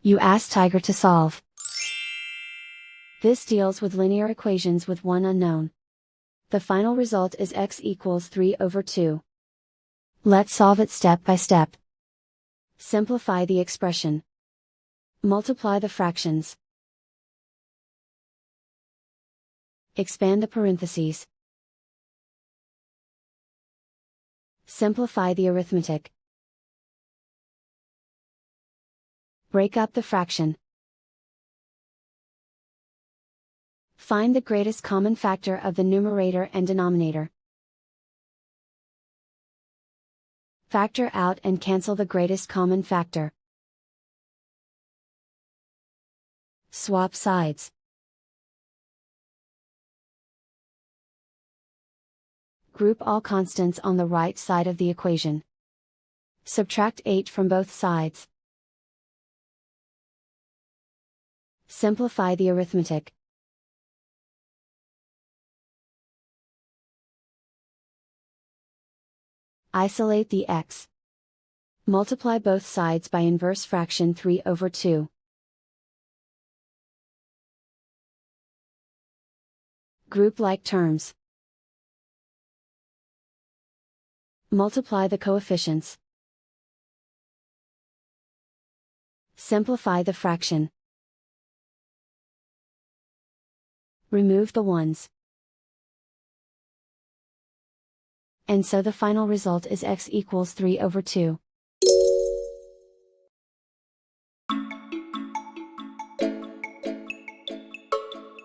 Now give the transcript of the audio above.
You ask Tiger to solve. This deals with linear equations with one unknown. The final result is x equals 3/2. Let's solve it step by step. Simplify the expression. Multiply the fractions. Expand the parentheses. Simplify the arithmetic. Break up the fraction. Find the greatest common factor of the numerator and denominator. Factor out and cancel the greatest common factor. Swap sides. Group all constants on the right side of the equation. Subtract 8 from both sides. Simplify the arithmetic. Isolate the x. Multiply both sides by inverse fraction 3/2. Group like terms. Multiply the coefficients. Simplify the fraction. Remove the ones. And so the final result is x equals 3/2.